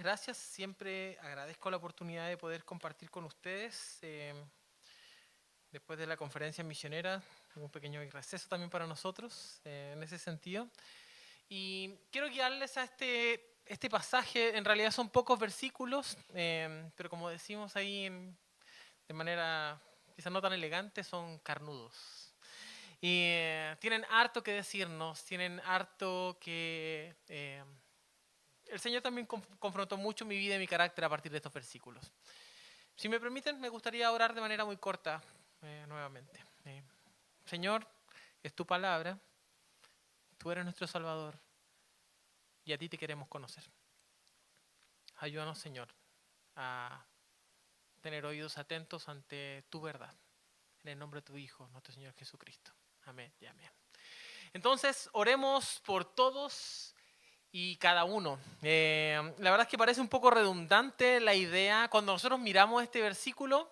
gracias. Siempre agradezco la oportunidad de poder compartir con ustedes. Después de la conferencia misionera, un pequeño receso también para nosotros en ese sentido. Y quiero guiarles a este pasaje. En realidad son pocos versículos, pero como decimos ahí de manera quizás no tan elegante, son carnudos. Y tienen harto que decirnos, tienen harto que... el Señor también confrontó mucho mi vida y mi carácter a partir de estos versículos. Si me permiten, me gustaría orar de manera muy corta nuevamente. Señor, es tu palabra, tú eres nuestro Salvador y a ti te queremos conocer. Ayúdanos, Señor, a tener oídos atentos ante tu verdad. En el nombre de tu Hijo, nuestro Señor Jesucristo. Amén y amén. Entonces, oremos por todos y cada uno. La verdad es que parece un poco redundante la idea. Cuando nosotros miramos este versículo,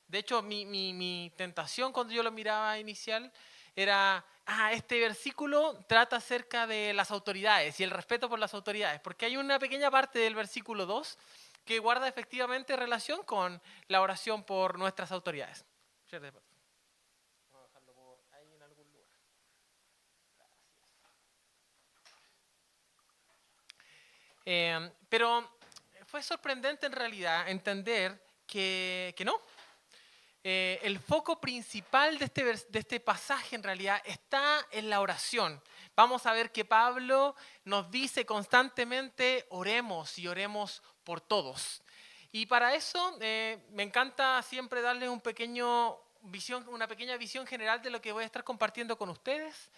de hecho mi tentación cuando yo lo miraba inicial era, este versículo trata acerca de las autoridades y el respeto por las autoridades, porque hay una pequeña parte del versículo 2 que guarda efectivamente relación con la oración por nuestras autoridades. Vamos a dejarlo por ahí en algún lugar. Pero fue sorprendente en realidad entender que no. El foco principal de este pasaje en realidad está en la oración. Vamos a ver que Pablo nos dice constantemente oremos y oremos por todos. Y para eso me encanta siempre darles una pequeña visión general de lo que voy a estar compartiendo con ustedes.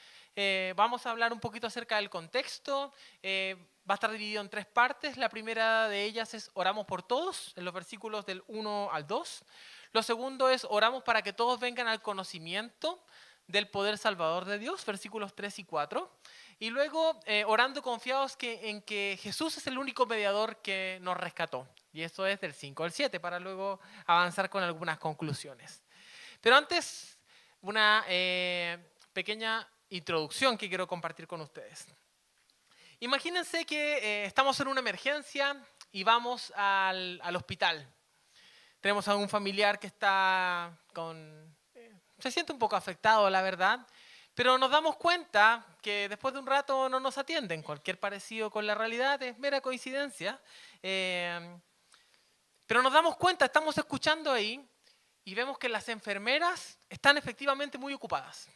Vamos a hablar un poquito acerca del contexto. Va a estar dividido en tres partes. La primera de ellas es oramos por todos, en los versículos del 1 al 2. Lo segundo es oramos para que todos vengan al conocimiento del poder salvador de Dios, versículos 3 y 4. Y luego orando confiados en que Jesús es el único mediador que nos rescató. Y eso es del 5 al 7, para luego avanzar con algunas conclusiones. Pero antes, una pequeña introducción que quiero compartir con ustedes. Imagínense que estamos en una emergencia y vamos al hospital. Tenemos a un familiar que está se siente un poco afectado, la verdad, pero nos damos cuenta que después de un rato no nos atienden. Cualquier parecido con la realidad es mera coincidencia. Pero nos damos cuenta, estamos escuchando ahí y vemos que las enfermeras están efectivamente muy ocupadas.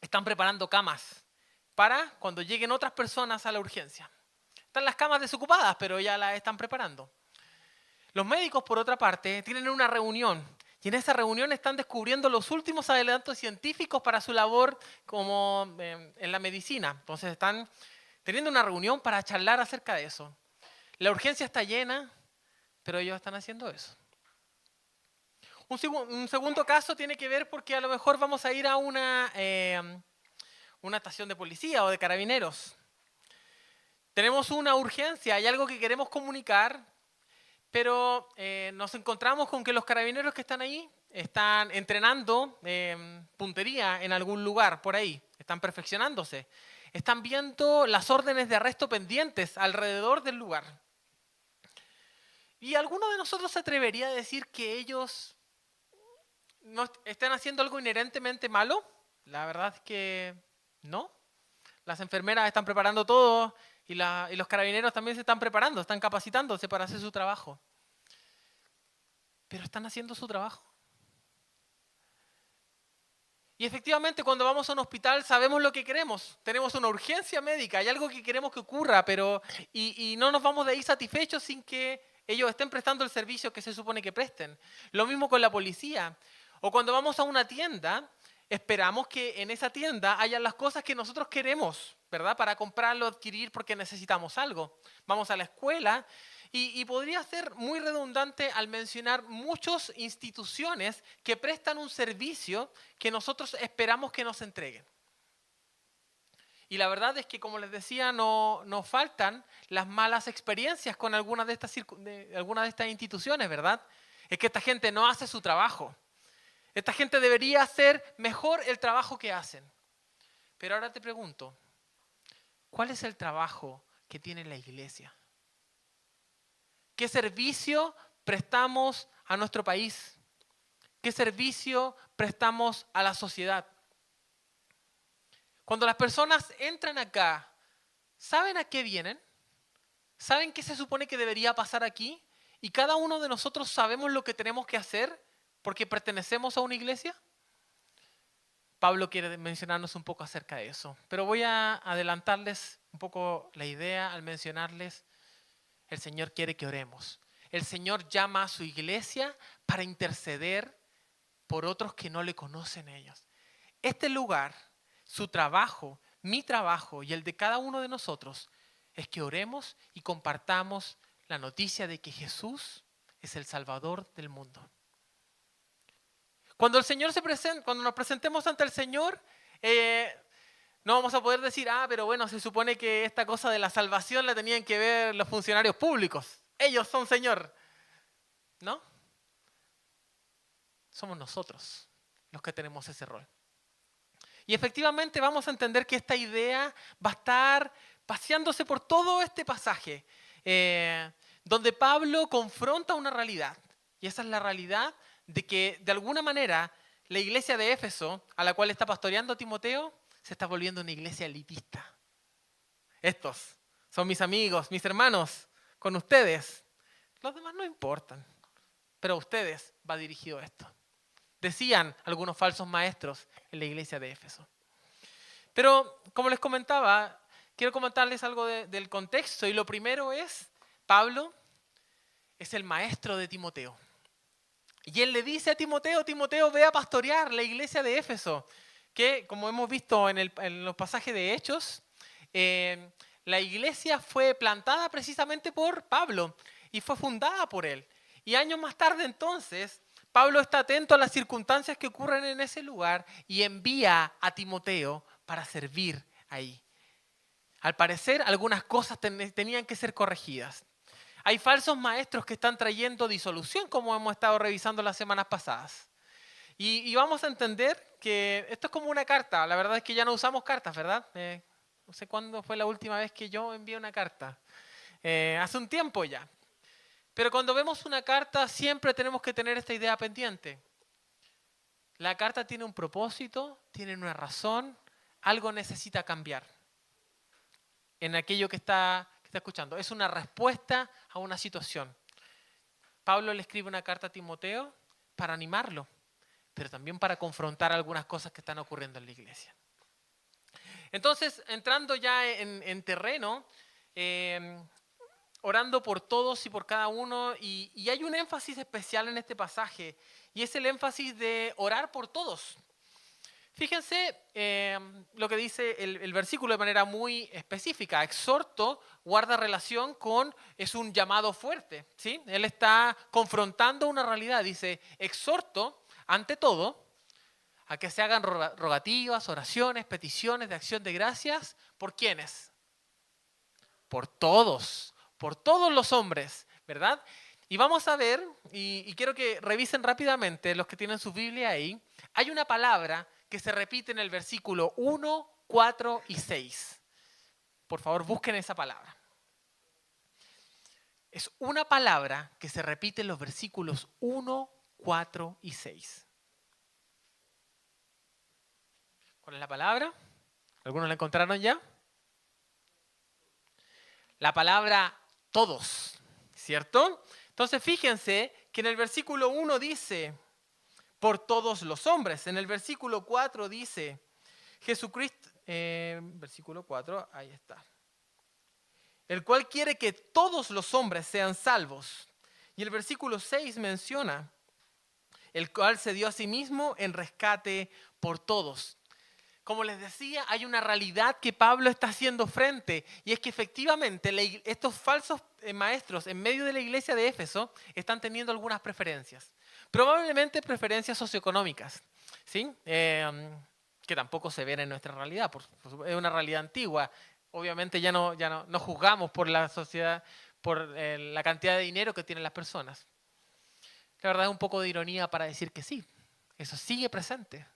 Están preparando camas para cuando lleguen otras personas a la urgencia. Están las camas desocupadas, pero ya las están preparando. Los médicos, por otra parte, tienen una reunión y en esa reunión están descubriendo los últimos adelantos científicos para su labor como en la medicina. Entonces están teniendo una reunión para charlar acerca de eso. La urgencia está llena, pero ellos están haciendo eso. Un segundo caso tiene que ver porque a lo mejor vamos a ir a una estación de policía o de carabineros. Tenemos una urgencia, hay algo que queremos comunicar, pero nos encontramos con que los carabineros que están ahí están entrenando puntería en algún lugar por ahí, están perfeccionándose, están viendo las órdenes de arresto pendientes alrededor del lugar. ¿Y alguno de nosotros se atrevería a decir que ellos no están haciendo algo inherentemente malo? La verdad es que no. Las enfermeras están preparando todo y los carabineros también se están preparando, están capacitándose para hacer su trabajo. Pero están haciendo su trabajo. Y efectivamente cuando vamos a un hospital sabemos lo que queremos. Tenemos una urgencia médica, hay algo que queremos que ocurra, pero y no nos vamos de ahí satisfechos sin que ellos estén prestando el servicio que se supone que presten. Lo mismo con la policía. O cuando vamos a una tienda, esperamos que en esa tienda hayan las cosas que nosotros queremos, ¿verdad? Para comprarlo, adquirir porque necesitamos algo. Vamos a la escuela y podría ser muy redundante al mencionar muchas instituciones que prestan un servicio que nosotros esperamos que nos entreguen. Y la verdad es que, como les decía, no faltan las malas experiencias con algunas de estas instituciones, ¿verdad? Es que esta gente no hace su trabajo. Esta gente debería hacer mejor el trabajo que hacen. Pero ahora te pregunto, ¿cuál es el trabajo que tiene la iglesia? ¿Qué servicio prestamos a nuestro país? ¿Qué servicio prestamos a la sociedad? Cuando las personas entran acá, ¿saben a qué vienen? ¿Saben qué se supone que debería pasar aquí? ¿Y cada uno de nosotros sabemos lo que tenemos que hacer porque pertenecemos a una iglesia? Pablo quiere mencionarnos un poco acerca de eso, pero voy a adelantarles un poco la idea al mencionarles, el Señor quiere que oremos. El Señor llama a su iglesia para interceder por otros que no le conocen a ellos. Este lugar, su trabajo, mi trabajo y el de cada uno de nosotros es que oremos y compartamos la noticia de que Jesús es el Salvador del mundo. Cuando el Señor se presenta, cuando nos presentemos ante el Señor, no vamos a poder decir, pero bueno, se supone que esta cosa de la salvación la tenían que ver los funcionarios públicos. Ellos son Señor. ¿No? Somos nosotros los que tenemos ese rol. Y efectivamente vamos a entender que esta idea va a estar paseándose por todo este pasaje, donde Pablo confronta una realidad. Y esa es la realidad de que, de alguna manera, la iglesia de Éfeso, a la cual está pastoreando Timoteo, se está volviendo una iglesia elitista. Estos son mis amigos, mis hermanos, con ustedes. Los demás no importan, pero a ustedes va dirigido esto. Decían algunos falsos maestros en la iglesia de Éfeso. Pero, como les comentaba, quiero comentarles algo del contexto. Y lo primero es, Pablo es el maestro de Timoteo. Y él le dice a Timoteo, Timoteo, ve a pastorear la iglesia de Éfeso. Que, como hemos visto en los pasajes de Hechos, la iglesia fue plantada precisamente por Pablo y fue fundada por él. Y años más tarde entonces, Pablo está atento a las circunstancias que ocurren en ese lugar y envía a Timoteo para servir ahí. Al parecer, algunas cosas tenían que ser corregidas. Hay falsos maestros que están trayendo disolución, como hemos estado revisando las semanas pasadas. Y vamos a entender que esto es como una carta. La verdad es que ya no usamos cartas, ¿verdad? No sé cuándo fue la última vez que yo envié una carta. Hace un tiempo ya. Pero cuando vemos una carta siempre tenemos que tener esta idea pendiente. La carta tiene un propósito, tiene una razón, algo necesita cambiar en aquello que está escuchando. Es una respuesta a una situación. Pablo le escribe una carta a Timoteo para animarlo, pero también para confrontar algunas cosas que están ocurriendo en la iglesia. Entonces, entrando ya en terreno, orando por todos y por cada uno, y hay un énfasis especial en este pasaje, y es el énfasis de orar por todos. Fíjense lo que dice el versículo de manera muy específica. Exhorto guarda relación con, es un llamado fuerte, ¿sí? Él está confrontando una realidad. Dice, exhorto, ante todo, a que se hagan rogativas, oraciones, peticiones de acción de gracias. ¿Por quiénes? Por todos los hombres, ¿verdad? Y vamos a ver, y quiero que revisen rápidamente los que tienen su Biblia ahí. Hay una palabra que se repite en el versículo 1, 4 y 6. Por favor, busquen esa palabra. Es una palabra que se repite en los versículos 1, 4 y 6. ¿Cuál es la palabra? ¿Algunos la encontraron ya? La palabra todos, ¿cierto? Entonces fíjense que en el versículo 1 dice, por todos los hombres. En el versículo 4 dice, Jesucristo, versículo 4, ahí está. El cual quiere que todos los hombres sean salvos. Y el versículo 6 menciona, el cual se dio a sí mismo en rescate por todos. Como les decía, hay una realidad que Pablo está haciendo frente, y es que efectivamente estos falsos maestros en medio de la iglesia de Éfeso están teniendo algunas preferencias. Probablemente preferencias socioeconómicas, ¿sí? Que tampoco se ven en nuestra realidad, es una realidad antigua. Obviamente ya no juzgamos por la sociedad, por la cantidad de dinero que tienen las personas. La verdad es un poco de ironía para decir que sí, eso sigue presente.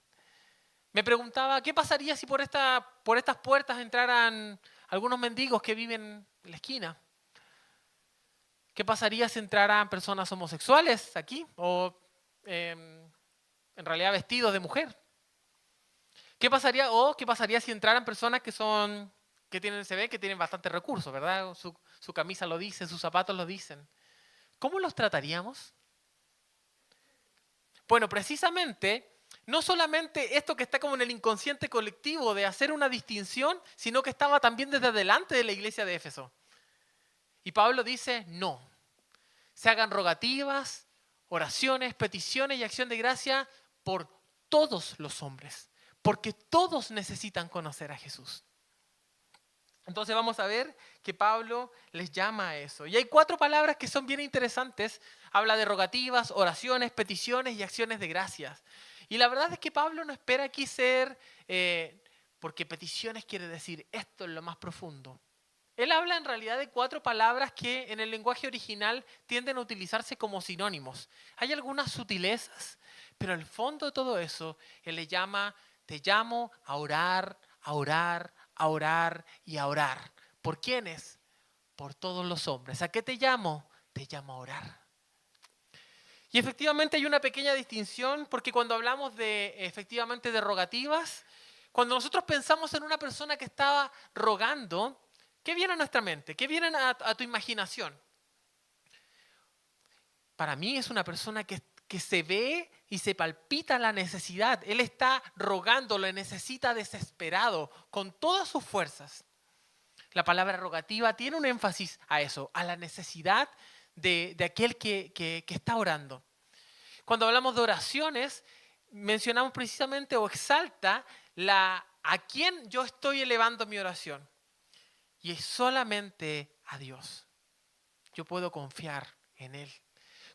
Me preguntaba, ¿qué pasaría si por estas puertas entraran algunos mendigos que viven en la esquina? ¿Qué pasaría si entraran personas homosexuales aquí? O en realidad vestidos de mujer. ¿Qué pasaría si entraran personas se ve que tienen bastantes recursos, ¿verdad? Su camisa lo dice, sus zapatos lo dicen. ¿Cómo los trataríamos? Bueno, precisamente, no solamente esto que está como en el inconsciente colectivo de hacer una distinción, sino que estaba también desde delante de la iglesia de Éfeso. Y Pablo dice, no, se hagan rogativas, oraciones, peticiones y acción de gracia por todos los hombres, porque todos necesitan conocer a Jesús. Entonces vamos a ver que Pablo les llama a eso. Y hay 4 palabras que son bien interesantes. Habla de rogativas, oraciones, peticiones y acciones de gracias. Y la verdad es que Pablo no espera aquí ser, porque peticiones quiere decir esto es lo más profundo. Él habla en realidad de 4 palabras que en el lenguaje original tienden a utilizarse como sinónimos. Hay algunas sutilezas, pero al fondo de todo eso, él le llama, te llamo a orar, a orar, a orar y a orar. ¿Por quiénes? Por todos los hombres. ¿A qué te llamo? Te llamo a orar. Y efectivamente hay una pequeña distinción porque cuando hablamos efectivamente de rogativas, cuando nosotros pensamos en una persona que estaba rogando, ¿qué viene a nuestra mente? ¿Qué viene a tu imaginación? Para mí es una persona que se ve y se palpita la necesidad. Él está rogando, lo necesita desesperado, con todas sus fuerzas. La palabra rogativa tiene un énfasis a eso, a la necesidad de aquel que está orando. Cuando hablamos de oraciones, mencionamos precisamente o exalta a quién yo estoy elevando mi oración. Y es solamente a Dios. Yo puedo confiar en Él.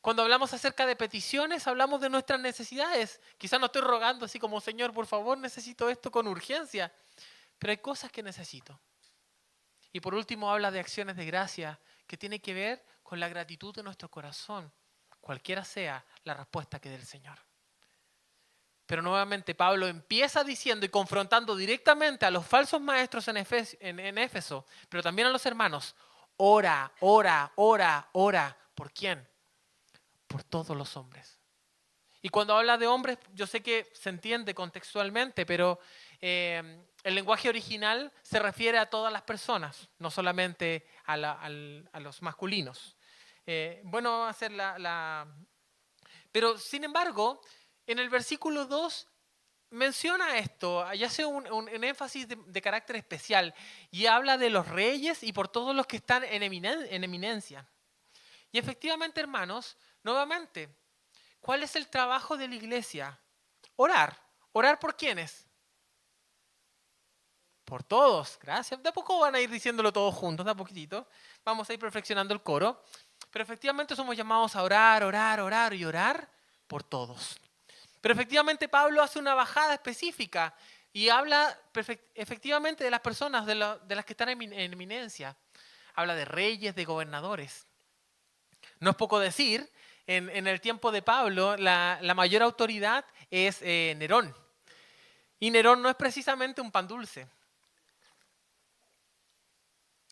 Cuando hablamos acerca de peticiones, hablamos de nuestras necesidades. Quizás no estoy rogando así como, Señor, por favor, necesito esto con urgencia. Pero hay cosas que necesito. Y por último habla de acciones de gracia que tiene que ver con la gratitud de nuestro corazón, cualquiera sea la respuesta que dé el Señor. Pero nuevamente Pablo empieza diciendo y confrontando directamente a los falsos maestros en Éfeso, pero también a los hermanos, ora, ora, ora, ora. ¿Por quién? Por todos los hombres. Y cuando habla de hombres, yo sé que se entiende contextualmente, pero el lenguaje original se refiere a todas las personas, no solamente a los masculinos. Bueno hacer Pero sin embargo, en el versículo 2 menciona esto, y hace un énfasis de carácter especial, y habla de los reyes y por todos los que están en eminencia. Y efectivamente, hermanos, nuevamente, ¿cuál es el trabajo de la iglesia? Orar. ¿Orar por quiénes? Por todos. Gracias. De a poco van a ir diciéndolo todos juntos, de a poquitito. Vamos a ir perfeccionando el coro. Pero efectivamente somos llamados a orar, orar, orar y orar por todos. Pero efectivamente Pablo hace una bajada específica y habla efectivamente de las personas, de las que están en eminencia. Habla de reyes, de gobernadores. No es poco decir, en el tiempo de Pablo, la mayor autoridad es Nerón. Y Nerón no es precisamente un pan dulce.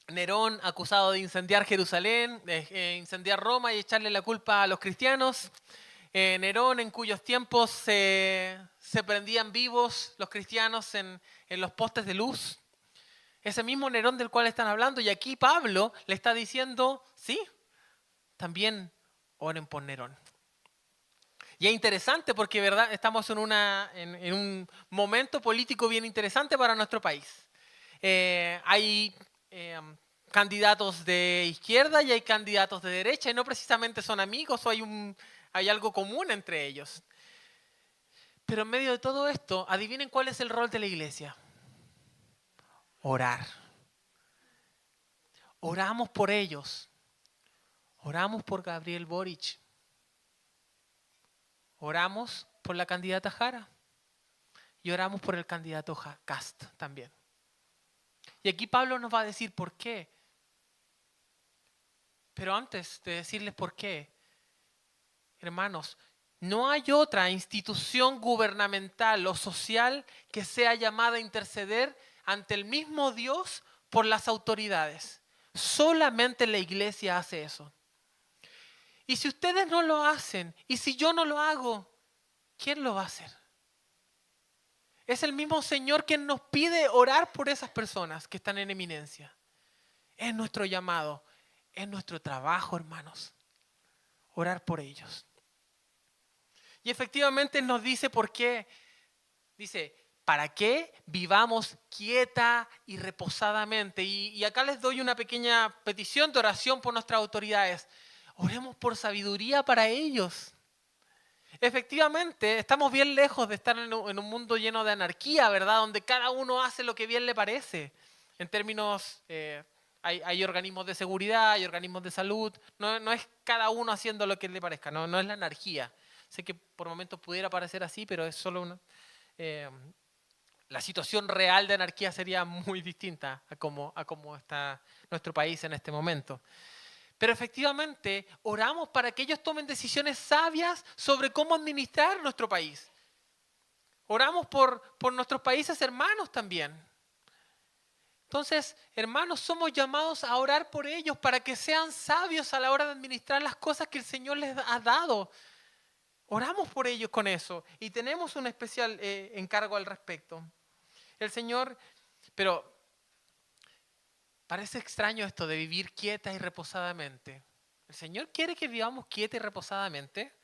Nerón, acusado de incendiar Jerusalén, de incendiar Roma y echarle la culpa a los cristianos. Nerón, en cuyos tiempos se prendían vivos los cristianos en los postes de luz. Ese mismo Nerón del cual están hablando. Y aquí Pablo le está diciendo, sí, también oren por Nerón. Y es interesante porque, ¿verdad?, estamos en un momento político bien interesante para nuestro país. Hay candidatos de izquierda y hay candidatos de derecha y no precisamente son amigos o hay algo común entre ellos. Pero en medio de todo esto, adivinen cuál es el rol de la iglesia. Orar. Oramos por ellos. Oramos por Gabriel Boric. Oramos por la candidata Jara. Y oramos por el candidato Kast también. Y aquí Pablo nos va a decir por qué. Pero antes de decirles por qué, hermanos, no hay otra institución gubernamental o social que sea llamada a interceder ante el mismo Dios por las autoridades. Solamente la iglesia hace eso. Y si ustedes no lo hacen, y si yo no lo hago, ¿quién lo va a hacer? Es el mismo Señor quien nos pide orar por esas personas que están en eminencia. Es nuestro llamado, es nuestro trabajo, hermanos, orar por ellos. Y efectivamente nos dice por qué. Dice, ¿para qué vivamos quieta y reposadamente? Y acá les doy una pequeña petición de oración por nuestras autoridades. Oremos por sabiduría para ellos. Efectivamente, estamos bien lejos de estar en un mundo lleno de anarquía, ¿verdad? Donde cada uno hace lo que bien le parece. En términos, hay organismos de seguridad, hay organismos de salud. No es cada uno haciendo lo que le parezca, no es la anarquía. Sé que por momentos pudiera parecer así, pero es solo una... la situación real de anarquía sería muy distinta a cómo está nuestro país en este momento. Pero efectivamente, oramos para que ellos tomen decisiones sabias sobre cómo administrar nuestro país. Oramos por nuestros países hermanos también. Entonces, hermanos, somos llamados a orar por ellos para que sean sabios a la hora de administrar las cosas que el Señor les ha dado. Oramos por ellos con eso y tenemos un especial encargo al respecto. El Señor, pero parece extraño esto de vivir quieta y reposadamente. ¿El Señor quiere que vivamos quieta y reposadamente?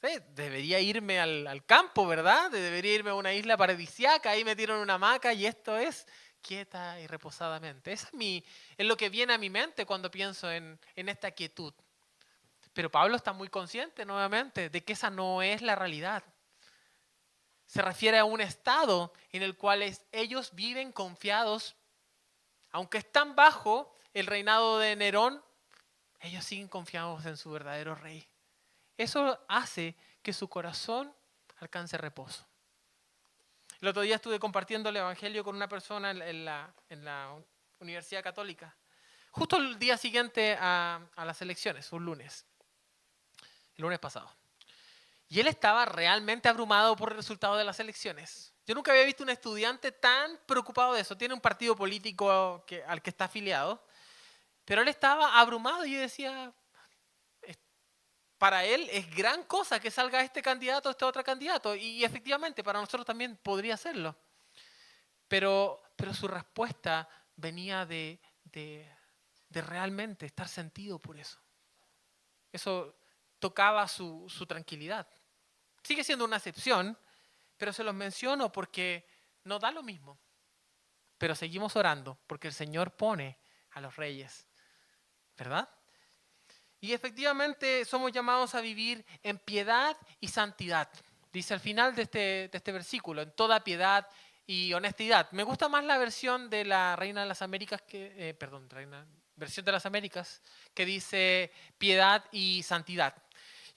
Sí, debería irme al campo, ¿verdad? Debería irme a una isla paradisiaca, ahí me tiro en una hamaca y esto es quieta y reposadamente. Eso es lo que viene a mi mente cuando pienso en esta quietud. Pero Pablo está muy consciente nuevamente de que esa no es la realidad. Se refiere a un estado en el cual ellos viven confiados. Aunque están bajo el reinado de Nerón, ellos siguen confiados en su verdadero rey. Eso hace que su corazón alcance reposo. El otro día estuve compartiendo el evangelio con una persona en la Universidad Católica. Justo el día siguiente a las elecciones, un lunes. El lunes pasado. Y él estaba realmente abrumado por el resultado de las elecciones. Yo nunca había visto un estudiante tan preocupado de eso. Tiene un partido político al que está afiliado. Pero él estaba abrumado y yo decía, para él es gran cosa que salga este candidato, este otro candidato. Y efectivamente, para nosotros también podría serlo. Pero su respuesta venía de realmente estar sentido por eso. Eso tocaba su tranquilidad. Sigue siendo una excepción, pero se los menciono porque no da lo mismo. Pero seguimos orando porque el Señor pone a los reyes, ¿verdad? Y efectivamente somos llamados a vivir en piedad y santidad. Dice al final de este versículo, en toda piedad y honestidad. Me gusta más la versión de la Reina de las Américas, versión de las Américas, que dice piedad y santidad.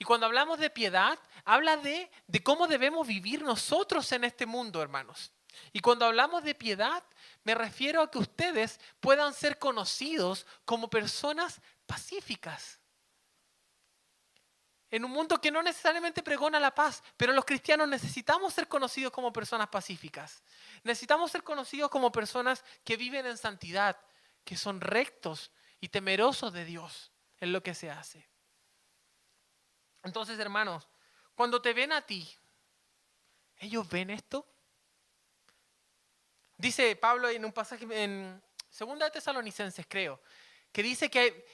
Y cuando hablamos de piedad, habla de cómo debemos vivir nosotros en este mundo, hermanos. Y cuando hablamos de piedad, me refiero a que ustedes puedan ser conocidos como personas pacíficas. En un mundo que no necesariamente pregona la paz, pero los cristianos necesitamos ser conocidos como personas pacíficas. Necesitamos ser conocidos como personas que viven en santidad, que son rectos y temerosos de Dios en lo que se hace. Entonces, hermanos, cuando te ven a ti, ¿ellos ven esto? Dice Pablo en un pasaje en 2 de Tesalonicenses, creo, que dice que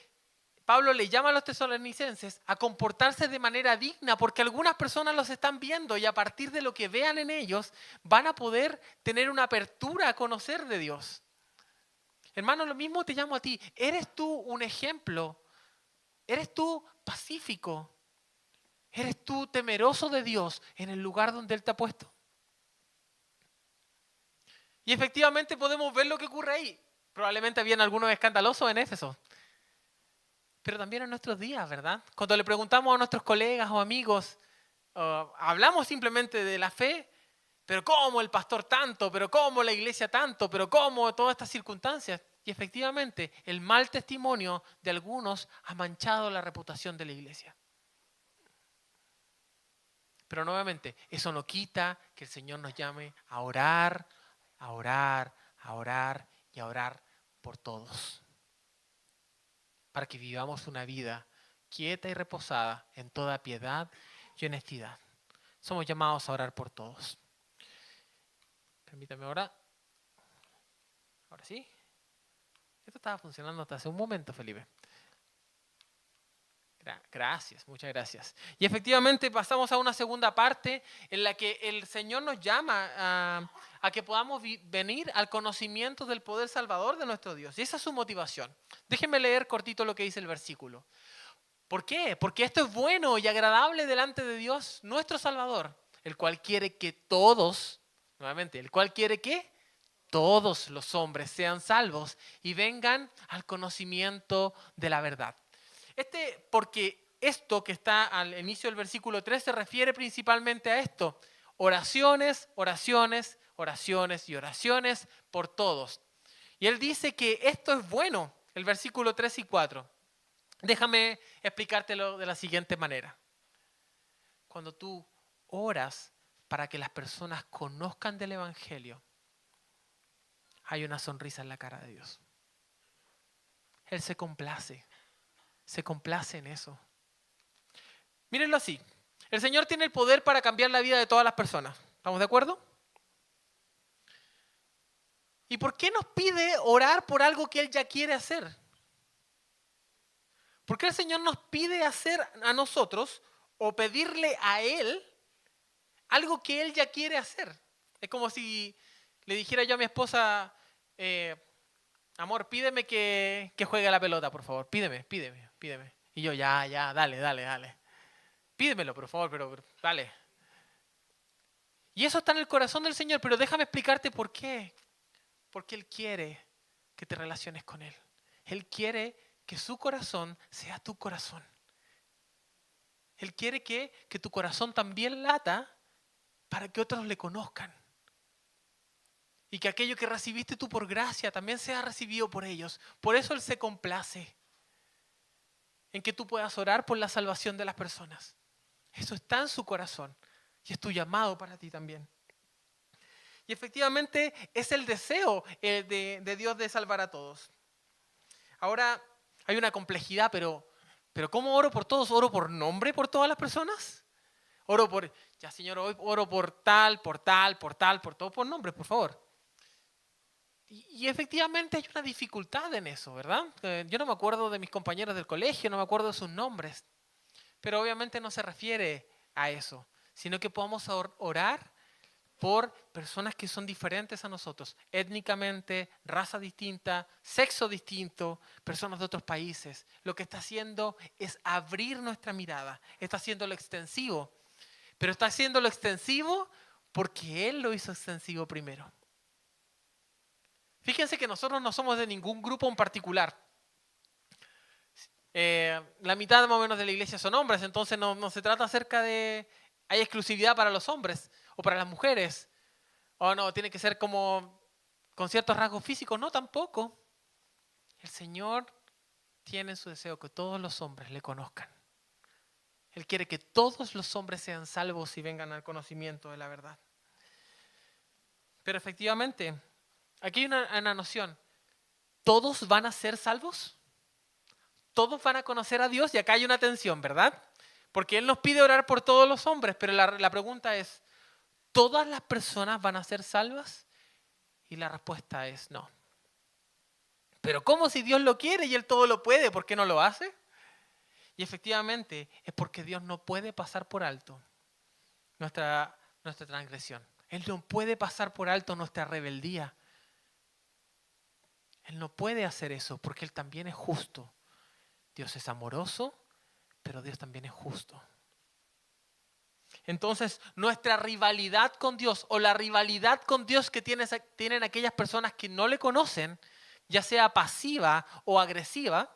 Pablo le llama a los tesalonicenses a comportarse de manera digna porque algunas personas los están viendo y a partir de lo que vean en ellos van a poder tener una apertura a conocer de Dios. Hermano, lo mismo te llamo a ti. ¿Eres tú un ejemplo? ¿Eres tú pacífico? ¿Eres tú temeroso de Dios en el lugar donde Él te ha puesto? Y efectivamente podemos ver lo que ocurre ahí. Probablemente habían algunos escandalosos en Éfeso. Pero también en nuestros días, ¿verdad? Cuando le preguntamos a nuestros colegas o amigos, hablamos simplemente de la fe, pero ¿cómo el pastor tanto? ¿Pero cómo la iglesia tanto? ¿Pero cómo todas estas circunstancias? Y efectivamente, el mal testimonio de algunos ha manchado la reputación de la iglesia. Pero nuevamente, eso no quita que el Señor nos llame a orar, a orar, a orar y a orar por todos. Para que vivamos una vida quieta y reposada en toda piedad y honestidad. Somos llamados a orar por todos. Permítame ahora. Ahora sí. Esto estaba funcionando hasta hace un momento, Felipe. Gracias, muchas gracias. Y efectivamente pasamos a una segunda parte en la que el Señor nos llama a que podamos venir al conocimiento del poder salvador de nuestro Dios. Y esa es su motivación. Déjenme leer cortito lo que dice el versículo. ¿Por qué? Porque esto es bueno y agradable delante de Dios, nuestro Salvador, el cual quiere que todos, nuevamente, el cual quiere que todos los hombres sean salvos y vengan al conocimiento de la verdad. Porque esto que está al inicio del versículo 3 se refiere principalmente a esto. Oraciones, oraciones, oraciones y oraciones por todos. Y él dice que esto es bueno, el versículo 3 y 4. Déjame explicártelo de la siguiente manera. Cuando tú oras para que las personas conozcan del Evangelio, hay una sonrisa en la cara de Dios. Él se complace en eso. Mírenlo así. El Señor tiene el poder para cambiar la vida de todas las personas. ¿Estamos de acuerdo? ¿Y por qué nos pide orar por algo que Él ya quiere hacer? ¿Por qué el Señor nos pide hacer a nosotros o pedirle a Él algo que Él ya quiere hacer? Es como si le dijera yo a mi esposa, amor, pídeme que juegue a la pelota, por favor. Pídeme. Y yo, ya, dale. Pídemelo, por favor, pero dale. Y eso está en el corazón del Señor, pero déjame explicarte por qué. Porque Él quiere que te relaciones con Él. Él quiere que su corazón sea tu corazón. Él quiere que tu corazón también lata para que otros le conozcan. Y que aquello que recibiste tú por gracia también sea recibido por ellos. Por eso Él se complace en que tú puedas orar por la salvación de las personas. Eso está en su corazón y es tu llamado para ti también. Y efectivamente es el deseo de Dios de salvar a todos. Ahora hay una complejidad, pero ¿cómo oro por todos? ¿Oro por nombre por todas las personas? Oro por, ya Señor, hoy oro por tal, por todo por nombre, por favor. Y efectivamente hay una dificultad en eso, ¿verdad? Yo no me acuerdo de mis compañeros del colegio, no me acuerdo de sus nombres, pero obviamente no se refiere a eso, sino que podamos orar por personas que son diferentes a nosotros, étnicamente, raza distinta, sexo distinto, personas de otros países. Lo que está haciendo es abrir nuestra mirada, está haciéndolo extensivo, pero está haciéndolo extensivo porque Él lo hizo extensivo primero. Fíjense que nosotros no somos de ningún grupo en particular. La mitad más o menos de la iglesia son hombres, entonces no se trata acerca de hay exclusividad para los hombres o para las mujeres. O no, tiene que ser como con ciertos rasgos físicos. No, tampoco. El Señor tiene en su deseo que todos los hombres le conozcan. Él quiere que todos los hombres sean salvos y vengan al conocimiento de la verdad. Pero efectivamente, aquí hay una noción. ¿Todos van a ser salvos? ¿Todos van a conocer a Dios? Y acá hay una tensión, ¿verdad? Porque Él nos pide orar por todos los hombres, pero la pregunta es, ¿todas las personas van a ser salvas? Y la respuesta es no. Pero ¿cómo si Dios lo quiere y Él todo lo puede? ¿Por qué no lo hace? Y efectivamente es porque Dios no puede pasar por alto nuestra transgresión. Él no puede pasar por alto nuestra rebeldía. Él no puede hacer eso porque Él también es justo. Dios es amoroso, pero Dios también es justo. Entonces, nuestra rivalidad con Dios o la rivalidad con Dios que tienen aquellas personas que no le conocen, ya sea pasiva o agresiva.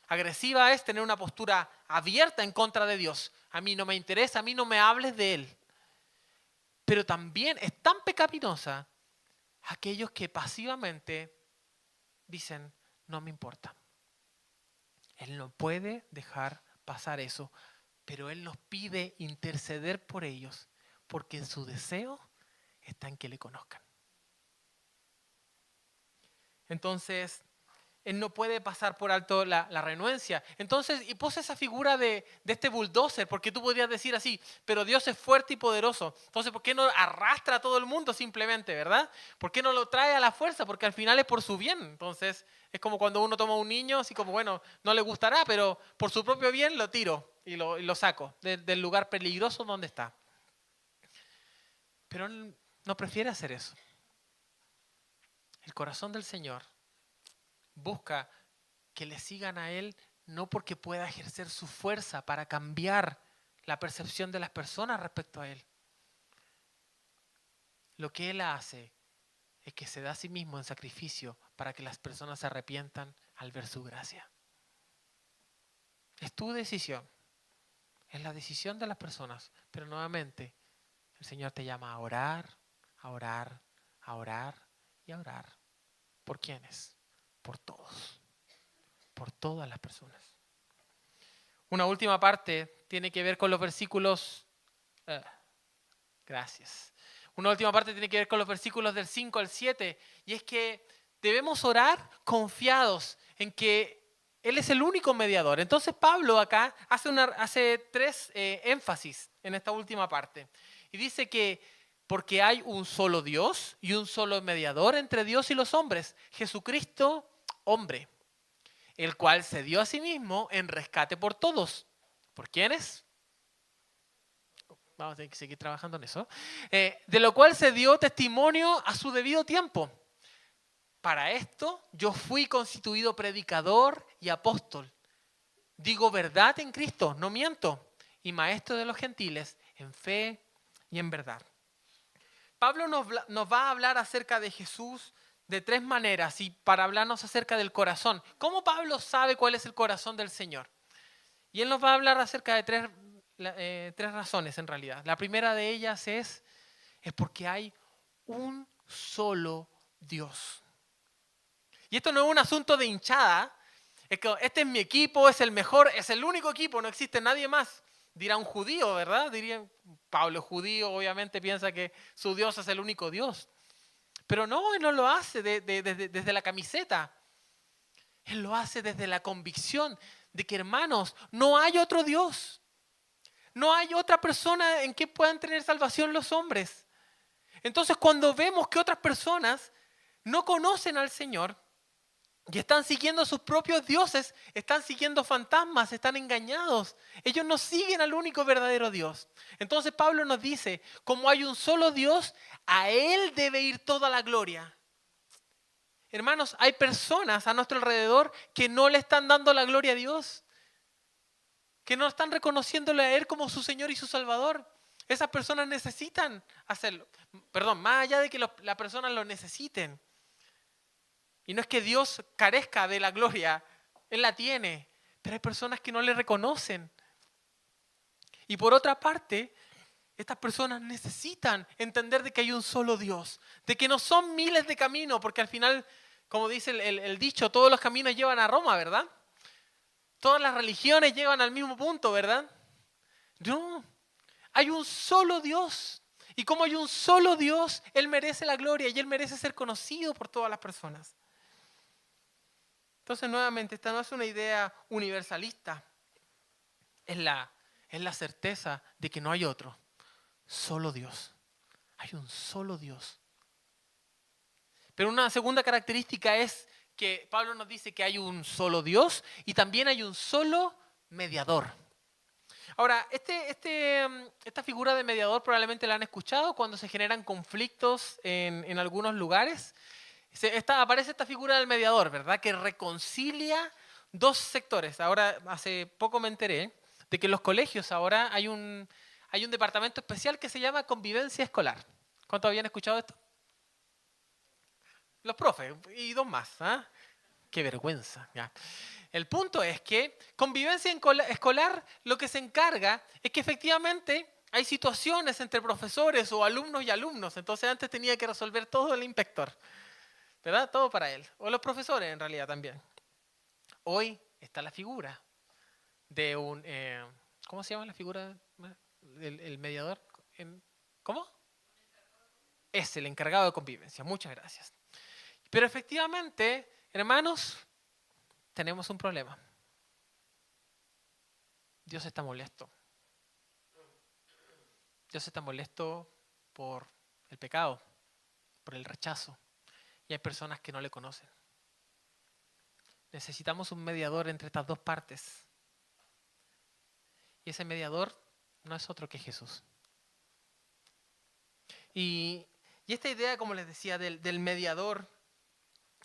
Agresiva es tener una postura abierta en contra de Dios. A mí no me interesa, a mí no me hables de Él. Pero también es tan pecaminosa aquellos que pasivamente dicen, no me importa. Él no puede dejar pasar eso, pero Él nos pide interceder por ellos, porque su deseo está en que le conozcan. Entonces, Él no puede pasar por alto la renuencia. Entonces, y puse esa figura de este bulldozer, porque tú podrías decir así, pero Dios es fuerte y poderoso. Entonces, ¿por qué no arrastra a todo el mundo simplemente, verdad? ¿Por qué no lo trae a la fuerza? Porque al final es por su bien. Entonces, es como cuando uno toma a un niño, así como, bueno, no le gustará, pero por su propio bien lo tiro y lo saco del lugar peligroso donde está. Pero Él no prefiere hacer eso. El corazón del Señor busca que le sigan a Él no porque pueda ejercer su fuerza para cambiar la percepción de las personas respecto a Él. Lo que Él hace es que se da a sí mismo en sacrificio para que las personas se arrepientan al ver su gracia. Es tu decisión, es la decisión de las personas, pero nuevamente el Señor te llama a orar, a orar, a orar y a orar. ¿Por quiénes? Por todos, por todas las personas. Una última parte tiene que ver con los versículos... gracias. Una última parte tiene que ver con los versículos del 5 al 7, y es que debemos orar confiados en que Él es el único mediador. Entonces Pablo acá hace tres énfasis en esta última parte. Y dice que porque hay un solo Dios y un solo mediador entre Dios y los hombres, Jesucristo, hombre, el cual se dio a sí mismo en rescate por todos. ¿Por quiénes? Vamos a tener que seguir trabajando en eso. De lo cual se dio testimonio a su debido tiempo. Para esto yo fui constituido predicador y apóstol. Digo verdad en Cristo, no miento. Y maestro de los gentiles en fe y en verdad. Pablo nos va a hablar acerca de Jesús de tres maneras y para hablarnos acerca del corazón. ¿Cómo Pablo sabe cuál es el corazón del Señor? Y él nos va a hablar acerca de tres razones en realidad. La primera de ellas es porque hay un solo Dios. Y esto no es un asunto de hinchada. Es que este es mi equipo, es el mejor, es el único equipo, no existe nadie más. Dirá un judío, ¿verdad? Diría, Pablo judío obviamente piensa que su Dios es el único Dios. Pero no, Él no lo hace desde la camiseta. Él lo hace desde la convicción de que, hermanos, no hay otro Dios. No hay otra persona en que puedan tener salvación los hombres. Entonces, cuando vemos que otras personas no conocen al Señor y están siguiendo sus propios dioses, están siguiendo fantasmas, están engañados. Ellos no siguen al único verdadero Dios. Entonces Pablo nos dice, como hay un solo Dios, a Él debe ir toda la gloria. Hermanos, hay personas a nuestro alrededor que no le están dando la gloria a Dios, que no están reconociéndole a Él como su Señor y su Salvador. Esas personas necesitan hacerlo. Perdón, más allá de que las personas lo necesiten. Y no es que Dios carezca de la gloria, Él la tiene, pero hay personas que no le reconocen. Y por otra parte, estas personas necesitan entender de que hay un solo Dios, de que no son miles de caminos, porque al final, como dice el dicho, todos los caminos llevan a Roma, ¿verdad? Todas las religiones llevan al mismo punto, ¿verdad? No, hay un solo Dios. Y como hay un solo Dios, Él merece la gloria y Él merece ser conocido por todas las personas. Entonces, nuevamente, esta no es una idea universalista. Es la certeza de que no hay otro. Solo Dios. Hay un solo Dios. Pero una segunda característica es que Pablo nos dice que hay un solo Dios y también hay un solo mediador. Ahora, esta figura de mediador probablemente la han escuchado cuando se generan conflictos en algunos lugares. Aparece esta figura del mediador, ¿verdad? Que reconcilia dos sectores. Ahora, hace poco me enteré de que en los colegios ahora hay un departamento especial que se llama convivencia escolar. ¿Cuántos habían escuchado esto? Los profes y dos más. ¿Ah? Qué vergüenza. Ya. El punto es que convivencia escolar lo que se encarga es que efectivamente hay situaciones entre profesores o alumnos y alumnos. Entonces antes tenía que resolver todo el inspector. ¿Verdad? Todo para él. O los profesores en realidad también. Hoy está la figura de un... ¿cómo se llama la figura? El mediador. ¿Cómo? Es el encargado de convivencia. Muchas gracias. Pero efectivamente, hermanos, tenemos un problema. Dios está molesto. Dios está molesto por el pecado, por el rechazo. Y hay personas que no le conocen. Necesitamos un mediador entre estas dos partes. Y ese mediador no es otro que Jesús. Y esta idea, como les decía, del mediador,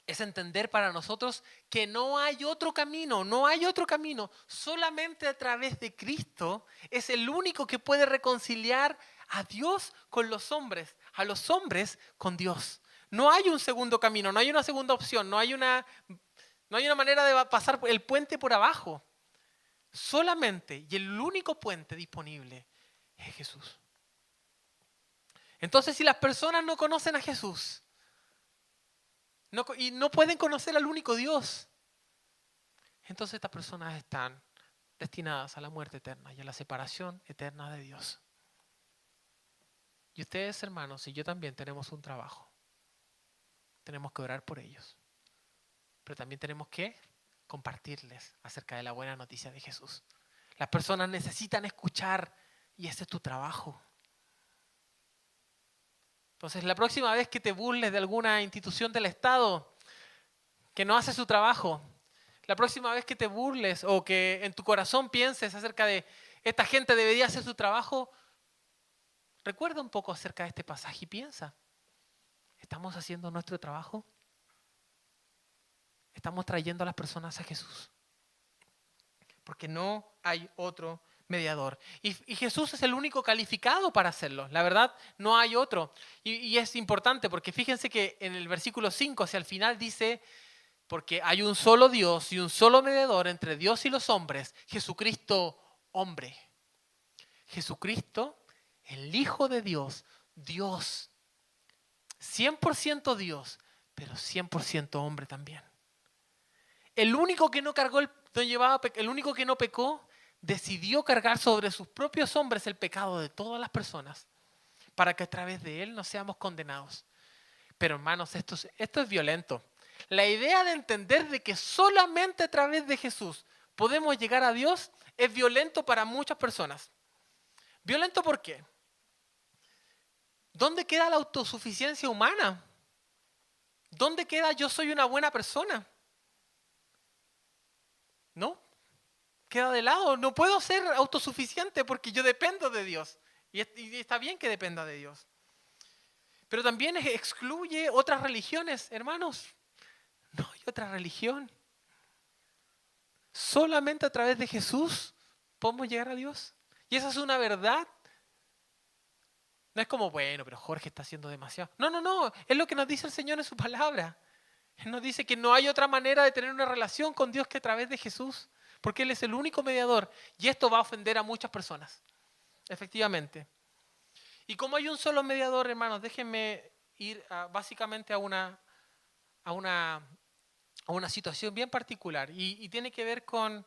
es entender para nosotros que no hay otro camino, no hay otro camino. Solamente a través de Cristo es el único que puede reconciliar a Dios con los hombres, a los hombres con Dios. No hay un segundo camino, no hay una segunda opción, no hay una manera de pasar el puente por abajo. Solamente y el único puente disponible es Jesús. Entonces, si las personas no conocen a Jesús y no pueden conocer al único Dios, entonces estas personas están destinadas a la muerte eterna y a la separación eterna de Dios. Y ustedes, hermanos, y yo también tenemos un trabajo. Tenemos que orar por ellos. Pero también tenemos que compartirles acerca de la buena noticia de Jesús. Las personas necesitan escuchar y ese es tu trabajo. Entonces, la próxima vez que te burles de alguna institución del Estado que no hace su trabajo, la próxima vez que te burles o que en tu corazón pienses acerca de esta gente debería hacer su trabajo, recuerda un poco acerca de este pasaje y piensa, ¿estamos haciendo nuestro trabajo? ¿Estamos trayendo a las personas a Jesús? Porque no hay otro mediador. Y Jesús es el único calificado para hacerlo. La verdad, no hay otro. Y es importante porque fíjense que en el versículo 5 hacia el final dice, porque hay un solo Dios y un solo mediador entre Dios y los hombres, Jesucristo hombre. Jesucristo, el Hijo de Dios, Dios. 100% Dios, pero 100% hombre también. El único que no cargó, el único que no pecó, decidió cargar sobre sus propios hombres el pecado de todas las personas para que a través de él no seamos condenados. Pero hermanos, esto es violento. La idea de entender de que solamente a través de Jesús podemos llegar a Dios es violento para muchas personas. ¿Violento por qué? ¿Dónde queda la autosuficiencia humana? ¿Dónde queda yo soy una buena persona? ¿No? Queda de lado. No puedo ser autosuficiente porque yo dependo de Dios. Y está bien que dependa de Dios. Pero también excluye otras religiones, hermanos. No hay otra religión. Solamente a través de Jesús podemos llegar a Dios. Y esa es una verdad. No es como, bueno, pero Jorge está haciendo demasiado. No. Es lo que nos dice el Señor en su palabra. Él nos dice que no hay otra manera de tener una relación con Dios que a través de Jesús. Porque Él es el único mediador. Y esto va a ofender a muchas personas. Efectivamente. Y como hay un solo mediador, hermanos, déjenme ir básicamente a una situación bien particular. Y tiene que ver con,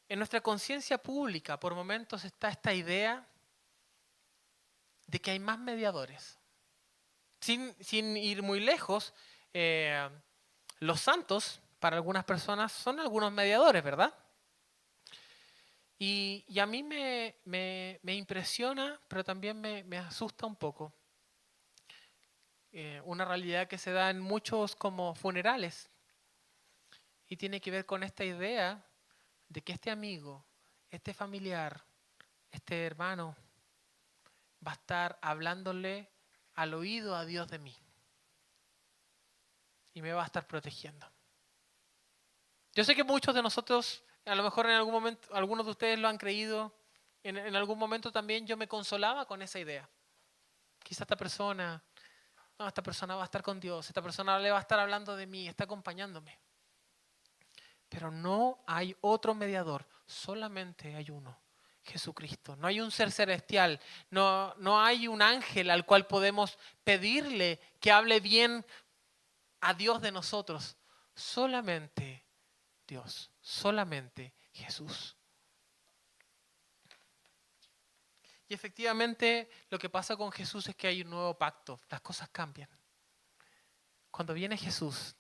en nuestra conciencia pública, por momentos está esta idea de que hay más mediadores. Sin ir muy lejos, los santos, para algunas personas, son algunos mediadores, ¿verdad? Y a mí me impresiona, pero también me asusta un poco. Una realidad que se da en muchos como funerales. Y tiene que ver con esta idea de que este amigo, este familiar, este hermano, va a estar hablándole al oído a Dios de mí. Y me va a estar protegiendo. Yo sé que muchos de nosotros, a lo mejor en algún momento, algunos de ustedes lo han creído, en algún momento también yo me consolaba con esa idea. Quizá esta persona va a estar con Dios, esta persona le va a estar hablando de mí, está acompañándome. Pero no hay otro mediador, solamente hay uno, Jesucristo. No hay un ser celestial, no hay un ángel al cual podemos pedirle que hable bien a Dios de nosotros. Solamente Dios, solamente Jesús. Y efectivamente lo que pasa con Jesús es que hay un nuevo pacto, las cosas cambian. Cuando viene Jesús,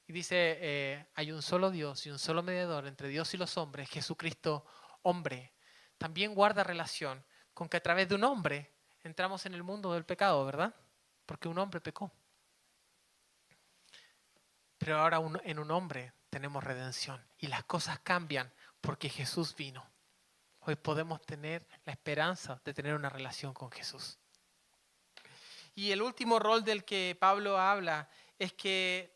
Y dice, hay un solo Dios y un solo mediador entre Dios y los hombres, Jesucristo, hombre. También guarda relación con que a través de un hombre entramos en el mundo del pecado, ¿verdad? Porque un hombre pecó. Pero ahora en un hombre tenemos redención y las cosas cambian porque Jesús vino. Hoy podemos tener la esperanza de tener una relación con Jesús. Y el último rol del que Pablo habla es que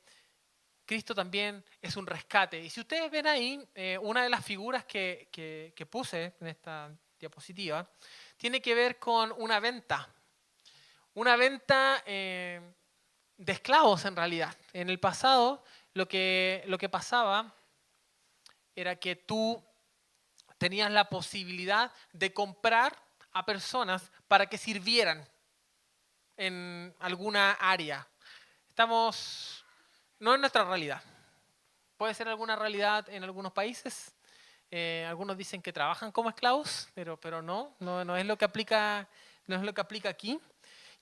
Cristo también es un rescate. Y si ustedes ven ahí, una de las figuras que puse en esta diapositiva tiene que ver con una venta. Una venta de esclavos en realidad. En el pasado lo que pasaba era que tú tenías la posibilidad de comprar a personas para que sirvieran en alguna área. No es nuestra realidad. Puede ser alguna realidad en algunos países. Algunos dicen que trabajan como esclavos, pero no es lo que aplica, no es lo que aplica aquí.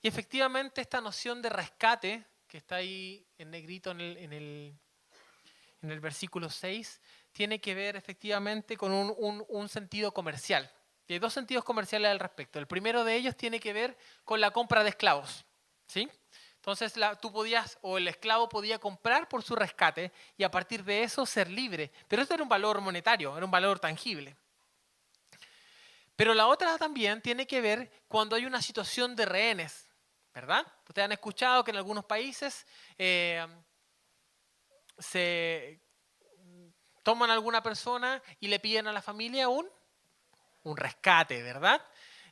Y efectivamente esta noción de rescate, que está ahí en negrito en el versículo 6, tiene que ver efectivamente con un sentido comercial. Y hay dos sentidos comerciales al respecto. El primero de ellos tiene que ver con la compra de esclavos, ¿sí? Entonces tú podías, o el esclavo podía comprar por su rescate y a partir de eso ser libre. Pero eso era un valor monetario, era un valor tangible. Pero la otra también tiene que ver cuando hay una situación de rehenes, ¿verdad? Ustedes han escuchado que en algunos países se toman a alguna persona y le piden a la familia un rescate, ¿verdad?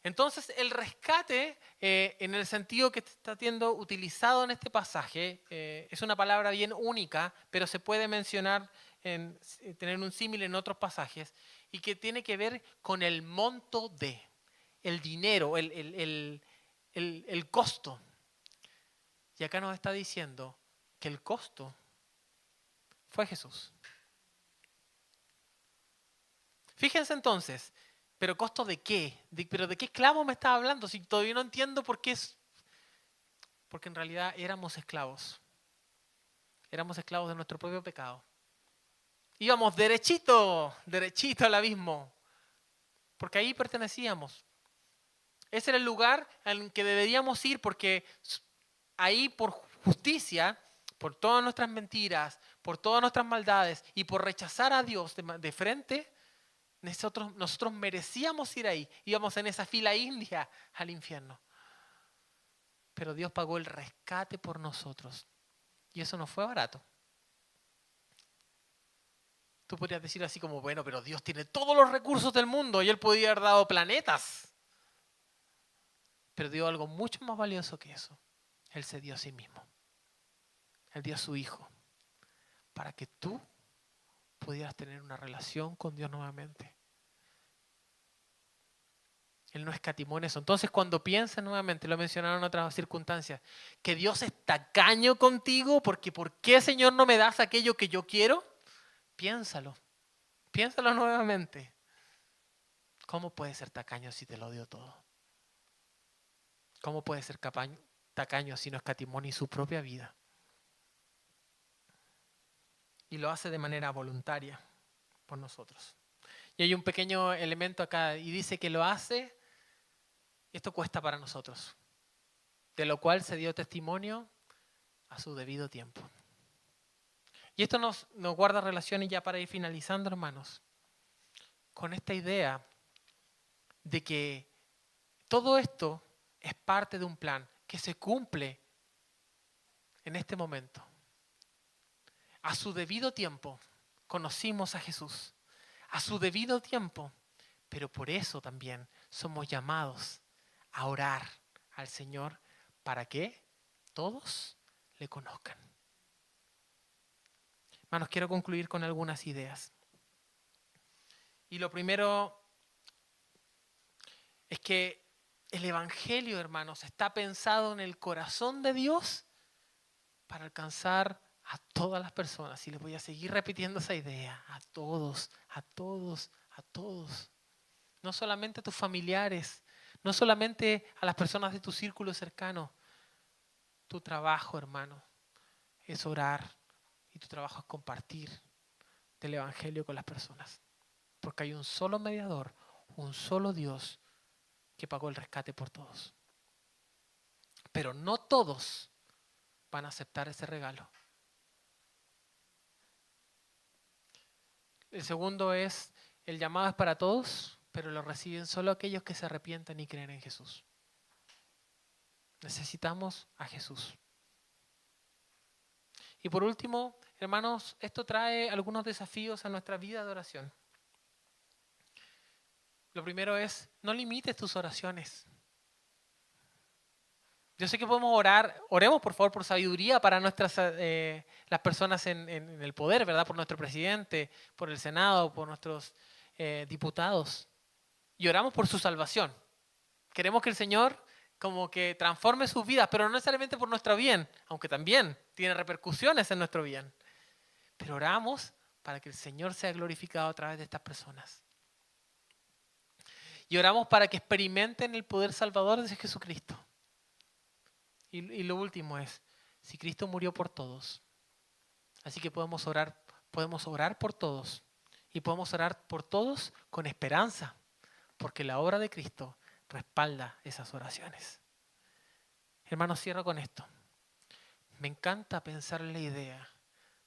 Entonces, el rescate, en el sentido que está siendo utilizado en este pasaje, es una palabra bien única, pero se puede mencionar, tener un símil en otros pasajes, y que tiene que ver con el monto de, el dinero, el costo. Y acá nos está diciendo que el costo fue Jesús. Fíjense entonces, ¿pero costo de qué? ¿Pero de qué esclavo me estaba hablando? Si todavía no entiendo por qué es. Porque en realidad éramos esclavos. Éramos esclavos de nuestro propio pecado. Íbamos derechito al abismo. Porque ahí pertenecíamos. Ese era el lugar al que deberíamos ir porque ahí por justicia, por todas nuestras mentiras, por todas nuestras maldades y por rechazar a Dios de frente, nosotros merecíamos ir ahí. Íbamos en esa fila india al infierno. Pero Dios pagó el rescate por nosotros. Y eso no fue barato. Tú podrías decir así como, bueno, pero Dios tiene todos los recursos del mundo y Él podría haber dado planetas. Pero dio algo mucho más valioso que eso. Él se dio a sí mismo. Él dio a su Hijo para que tú pudieras tener una relación con Dios nuevamente. Él no escatimó en eso. Entonces, cuando piensas nuevamente, lo mencionaron en otras circunstancias, que Dios es tacaño contigo porque ¿por qué, Señor, no me das aquello que yo quiero? Piénsalo. Piénsalo nuevamente. ¿Cómo puede ser tacaño si te lo dio todo? ¿Cómo puede ser tacaño si no escatimó ni su propia vida? Y lo hace de manera voluntaria por nosotros. Y hay un pequeño elemento acá y dice que lo hace, esto cuesta para nosotros, de lo cual se dio testimonio a su debido tiempo. Y esto nos guarda relaciones ya para ir finalizando, hermanos, con esta idea de que todo esto es parte de un plan que se cumple en este momento. A su debido tiempo conocimos a Jesús. A su debido tiempo. Pero por eso también somos llamados a orar al Señor para que todos le conozcan. Hermanos, quiero concluir con algunas ideas. Y lo primero es que el Evangelio, hermanos, está pensado en el corazón de Dios para alcanzar a todas las personas. Y les voy a seguir repitiendo esa idea. A todos, a todos, a todos. No solamente a tus familiares, no solamente a las personas de tu círculo cercano. Tu trabajo, hermano, es orar y tu trabajo es compartir del Evangelio con las personas. Porque hay un solo mediador, un solo Dios que pagó el rescate por todos. Pero no todos van a aceptar ese regalo. El segundo es, el llamado es para todos, pero lo reciben solo aquellos que se arrepientan y creen en Jesús. Necesitamos a Jesús. Y por último, hermanos, esto trae algunos desafíos a nuestra vida de oración. Lo primero es, no limites tus oraciones. Yo sé que podemos orar, oremos por favor por sabiduría para las personas en el poder, ¿verdad? Por nuestro presidente, por el Senado, por nuestros diputados. Y oramos por su salvación. Queremos que el Señor como que transforme sus vidas, pero no necesariamente por nuestro bien, aunque también tiene repercusiones en nuestro bien. Pero oramos para que el Señor sea glorificado a través de estas personas. Y oramos para que experimenten el poder salvador de Jesucristo. Y lo último es, si Cristo murió por todos, así que podemos orar por todos. Y podemos orar por todos con esperanza, porque la obra de Cristo respalda esas oraciones. Hermanos, cierro con esto. Me encanta pensar en la idea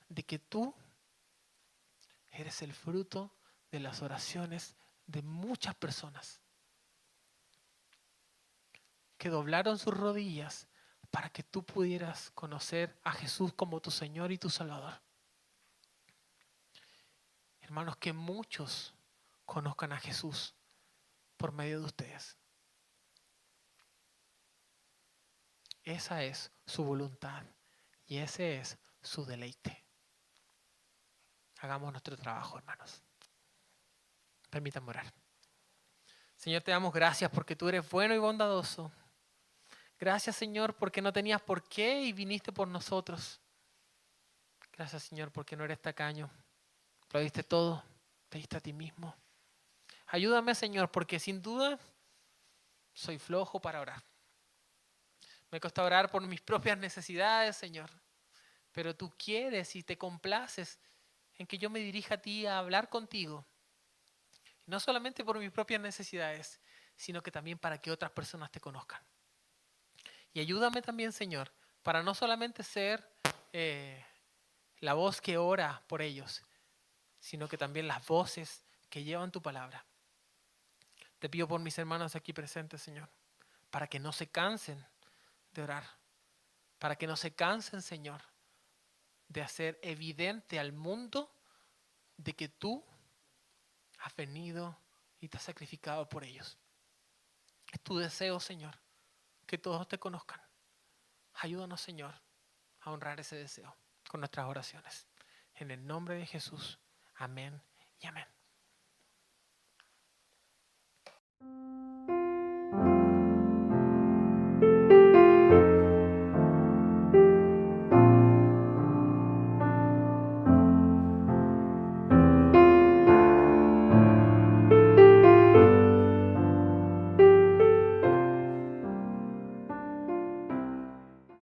de que tú eres el fruto de las oraciones de muchas personas que doblaron sus rodillas para que tú pudieras conocer a Jesús como tu Señor y tu Salvador. Hermanos, que muchos conozcan a Jesús por medio de ustedes. Esa es su voluntad y ese es su deleite. Hagamos nuestro trabajo, hermanos. Permítanme orar. Señor, te damos gracias porque tú eres bueno y bondadoso. Gracias, Señor, porque no tenías por qué y viniste por nosotros. Gracias, Señor, porque no eres tacaño. Lo diste todo, te diste a ti mismo. Ayúdame, Señor, porque sin duda soy flojo para orar. Me cuesta orar por mis propias necesidades, Señor. Pero tú quieres y te complaces en que yo me dirija a ti a hablar contigo. No solamente por mis propias necesidades, sino que también para que otras personas te conozcan. Y ayúdame también, Señor, para no solamente ser la voz que ora por ellos, sino que también las voces que llevan tu palabra. Te pido por mis hermanos aquí presentes, Señor, para que no se cansen de orar, para que no se cansen, Señor, de hacer evidente al mundo de que tú has venido y te has sacrificado por ellos. Es tu deseo, Señor, que todos te conozcan. Ayúdanos, Señor, a honrar ese deseo con nuestras oraciones. En el nombre de Jesús. Amén y amén.